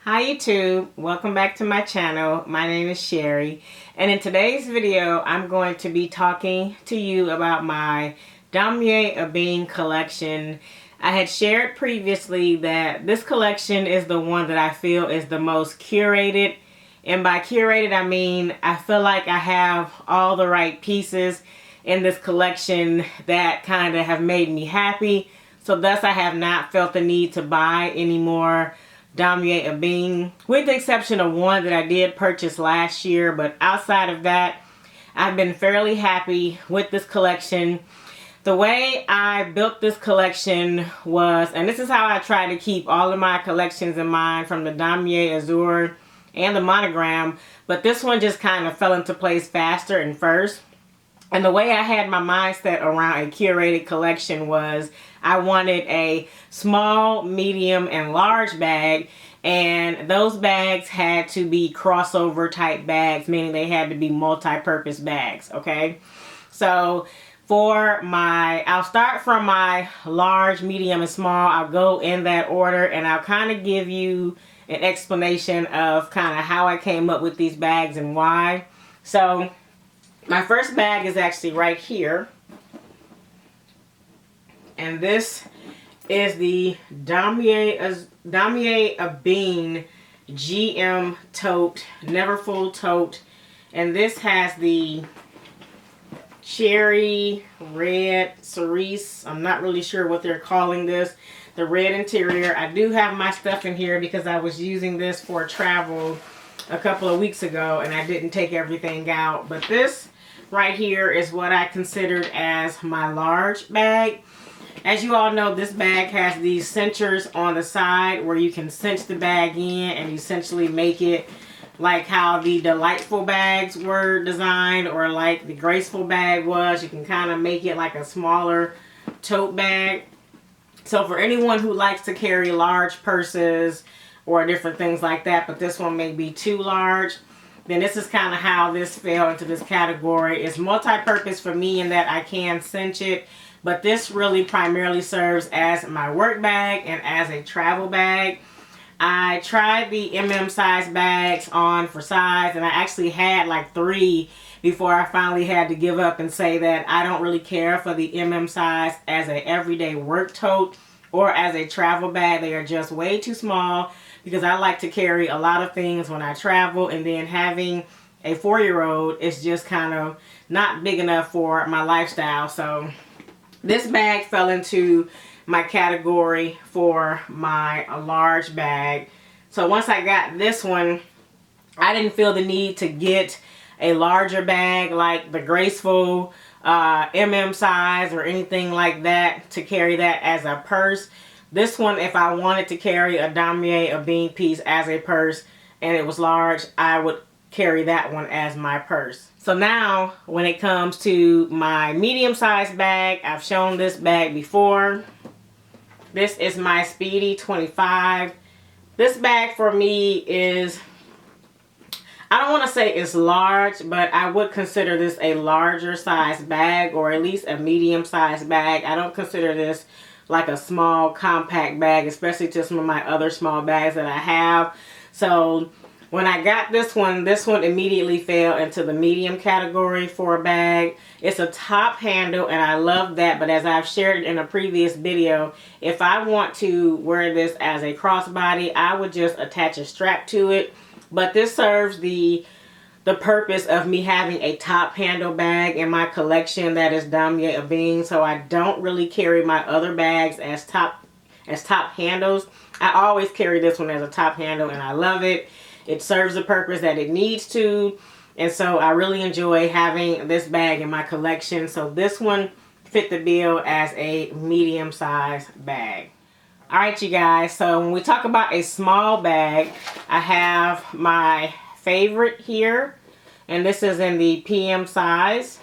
Hi YouTube, welcome back to my channel. My name is Sherry, and in today's video I'm going to be talking to you about my Damier Ebene collection. I had shared previously that this collection is the one that I feel is the most curated, and by curated I mean I feel like I have all the right pieces in this collection that kind of have made me happy, so thus I have not felt the need to buy any more Damier Ebene, with the exception of one that I did purchase last year. But outside of that, I've been fairly happy with this collection. The way I built this collection was, and this is how I try to keep all of my collections in mind, from the Damier Azur and the Monogram, but this one just kind of fell into place faster and first. And the way I had my mindset around a curated collection was I wanted a small, medium, and large bag, and those bags had to be crossover type bags, meaning they had to be multi-purpose bags, okay? So for I'll start from my large, medium, and small. I'll go in that order, and I'll kind of give you an explanation of kind of how I came up with these bags and why. So my first bag is actually right here, and this is the Damier Ebene GM tote, never full tote, and this has the cherry red cerise, I'm not really sure what they're calling this, the red interior. I do have my stuff in here because I was using this for travel a couple of weeks ago and I didn't take everything out, but this right here is what I considered as my large bag. As you all know, this bag has these cinchers on the side where you can cinch the bag in and essentially make it like how the Delightful bags were designed, or like the Graceful bag was. You can kind of make it like a smaller tote bag. So for anyone who likes to carry large purses or different things like that, but this one may be too large, then this is kind of how this fell into this category. It's multi-purpose for me in that I can cinch it, but this really primarily serves as my work bag and as a travel bag. I tried the size bags on for size, and I actually had like 3 before I finally had to give up and say that I don't really care for the size as an everyday work tote or as a travel bag. They are just way too small, because I like to carry a lot of things when I travel, and then having a 4-year-old is just kind of not big enough for my lifestyle. So this bag fell into my category for my large bag. So once I got this one, I didn't feel the need to get a larger bag like the Graceful size or anything like that to carry that as a purse. This one, if I wanted to carry a Damier Ebene piece as a purse and it was large, I would carry that one as my purse. So now when it comes to my medium-sized bag, I've shown this bag before. This is my Speedy 25. This bag for me is, I don't want to say it's large, but I would consider this a larger size bag, or at least a medium-sized bag. I don't consider this like a small compact bag, especially to some of my other small bags that I have. So when I got this one immediately fell into the medium category for a bag. It's a top handle and I love that, but as I've shared in a previous video, if I want to wear this as a crossbody, I would just attach a strap to it. But this serves the purpose of me having a top handle bag in my collection that is Damier Ebene, so I don't really carry my other bags as top handles. I always carry this one as a top handle and I love it. It serves the purpose that it needs to, and so I really enjoy having this bag in my collection. So this one fit the bill as a medium-sized bag. Alright you guys, so when we talk about a small bag, I have my favorite here, and this is in the PM size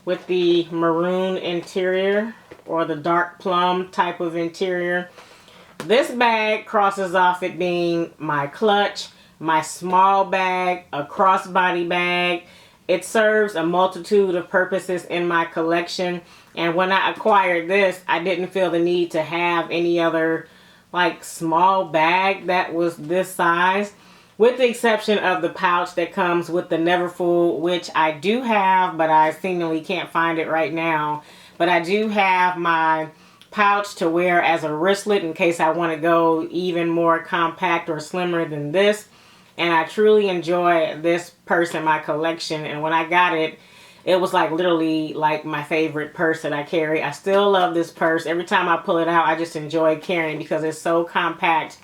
with the maroon interior, or the dark plum type of interior. This bag crosses off it being my clutch, my small bag, a crossbody bag. It serves a multitude of purposes in my collection, and when I acquired this, I didn't feel the need to have any other like small bag that was this size, with the exception of the pouch that comes with the Neverfull, which I do have, but I seemingly can't find it right now. But I do have my pouch to wear as a wristlet in case I want to go even more compact or slimmer than this. And I truly enjoy this purse in my collection. And when I got it, it was like literally like my favorite purse that I carry. I still love this purse. Every time I pull it out, I just enjoy carrying because it's so compact.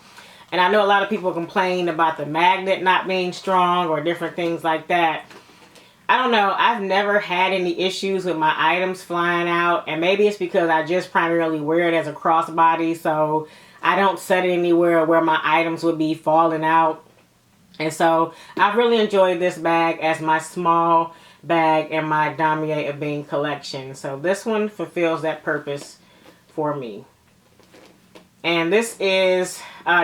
And I know a lot of people complain about the magnet not being strong or different things like that. I don't know. I've never had any issues with my items flying out. And maybe it's because I just primarily wear it as a crossbody. So I don't set it anywhere where my items would be falling out. And so I've really enjoyed this bag as my small bag in my Damier Ebene collection. So this one fulfills that purpose for me. And this is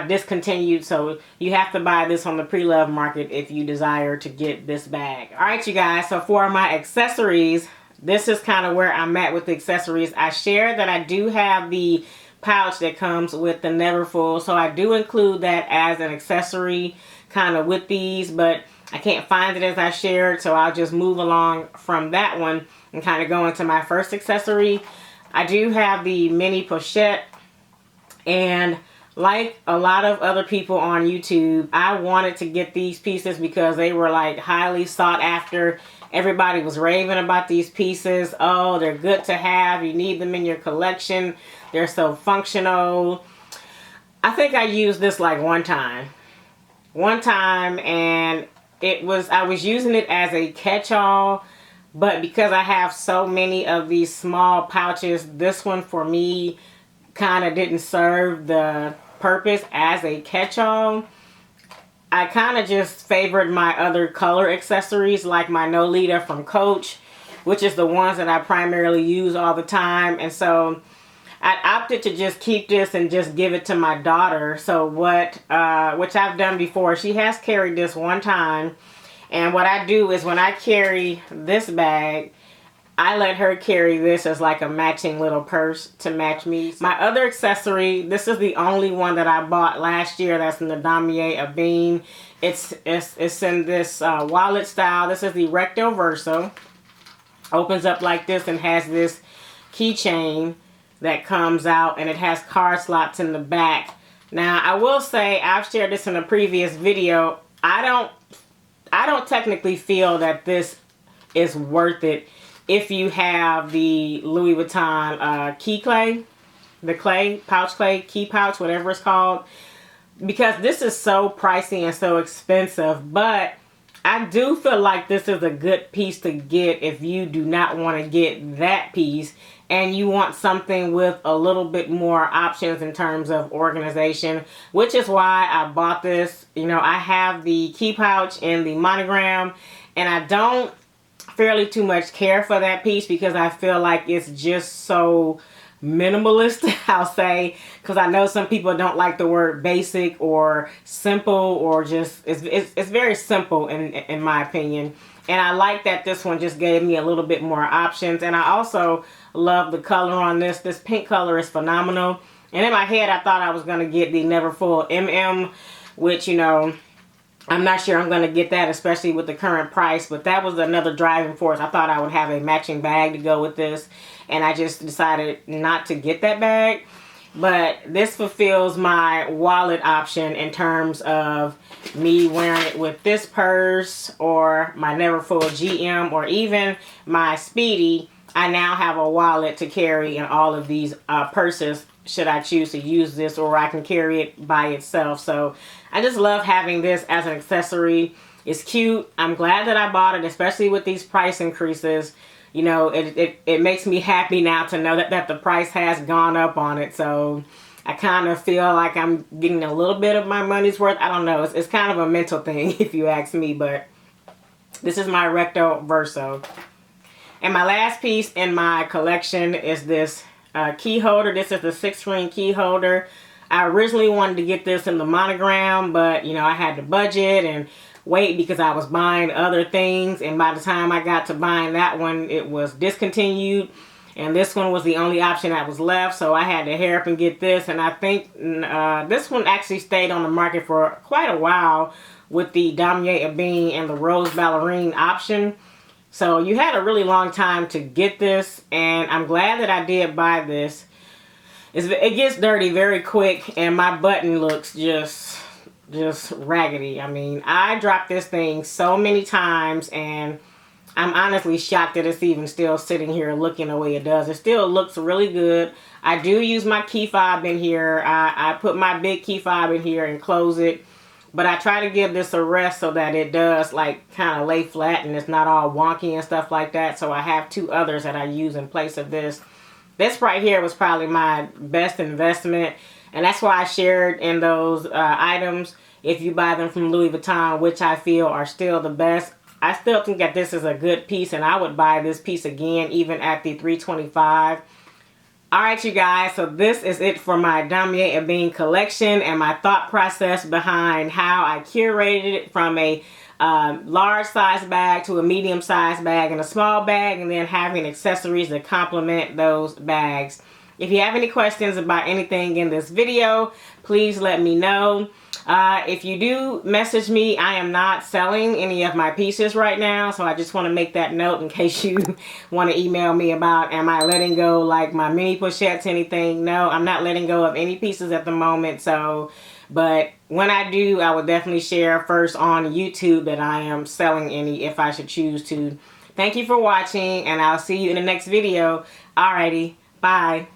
discontinued, so you have to buy this on the pre-love market if you desire to get this bag. Alright you guys, so for my accessories, this is kind of where I'm at with the accessories. I shared that I do have the pouch that comes with the Neverfull, so I do include that as an accessory kind of with these, but I can't find it as I shared, so I'll just move along from that one and kind of go into my first accessory. I do have the mini pochette, and like a lot of other people on YouTube, I wanted to get these pieces because they were like highly sought after. Everybody was raving about these pieces. Oh, they're good to have. You need them in your collection. They're so functional. I think I used this like one time, and I was using it as a catch-all, but because I have so many of these small pouches, this one for me kind of didn't serve the purpose as a catch-all. I kind of just favored my other color accessories like my Nolita from Coach, which is the ones that I primarily use all the time. And so I opted to just keep this and just give it to my daughter. So which I've done before. She has carried this one time. And what I do is when I carry this bag, I let her carry this as like a matching little purse to match me. My other accessory, this is the only one that I bought last year that's in the Damier Ebene. It's in this wallet style. This is the Recto Verso. Opens up like this and has this keychain that comes out, and it has card slots in the back. Now I will say, I've shared this in a previous video, I don't technically feel that this is worth it if you have the Louis Vuitton key clay, pouch clay, key pouch, whatever it's called, because this is so pricey and so expensive. But I do feel like this is a good piece to get if you do not want to get that piece and you want something with a little bit more options in terms of organization, which is why I bought this. You know, I have the key pouch in the monogram, and I don't fairly too much care for that piece because I feel like it's just so minimalist, I'll say, because I know some people don't like the word basic or simple, or just it's very simple in my opinion. And I like that this one just gave me a little bit more options. And I also love the color on this. This pink color is phenomenal. And in my head, I thought I was going to get the Neverfull MM, which, you know, I'm not sure I'm going to get that, especially with the current price. But that was another driving force. I thought I would have a matching bag to go with this, and I just decided not to get that bag. But this fulfills my wallet option in terms of me wearing it with this purse or my Neverfull GM or even my Speedy. I now have a wallet to carry in all of these purses should I choose to use this, or I can carry it by itself. So I just love having this as an accessory. It's cute. I'm glad that I bought it, especially with these price increases. You know, it makes me happy now to know that the price has gone up on it. So I kind of feel like I'm getting a little bit of my money's worth. I don't know. It's kind of a mental thing if you ask me, but this is my Recto Verso. And my last piece in my collection is this key holder. This is the 6-ring key holder. I originally wanted to get this in the monogram, but you know, I had to budget and wait because I was buying other things, and by the time I got to buying that one, it was discontinued. and this one was the only option that was left, so I had to hurry up and get this. And I think this one actually stayed on the market for quite a while with the Damier Ebene and the Rose Ballerine option. So you had a really long time to get this, and I'm glad that I did buy this. It gets dirty very quick, and my button looks just raggedy. I mean, I dropped this thing so many times, and I'm honestly shocked that it's even still sitting here looking the way it does. It still looks really good. I do use my key fob in here. I put my big key fob in here and close it. But I try to give this a rest so that it does like kind of lay flat and it's not all wonky and stuff like that. So I have two others that I use in place of this. This right here was probably my best investment. And that's why I shared in those items, if you buy them from Louis Vuitton, which I feel are still the best. I still think that this is a good piece, and I would buy this piece again even at the $325. Alright, you guys, so this is it for my Damier Ebene collection and my thought process behind how I curated it from a large size bag to a medium size bag and a small bag, and then having accessories that complement those bags. If you have any questions about anything in this video, please let me know. If you do message me, I am not selling any of my pieces right now, so I just want to make that note in case you want to email me about, am I letting go like my mini pochettes, anything? No, I'm not letting go of any pieces at the moment, so, but when I do, I will definitely share first on YouTube that I am selling any if I should choose to. Thank you for watching, and I'll see you in the next video. Alrighty, bye.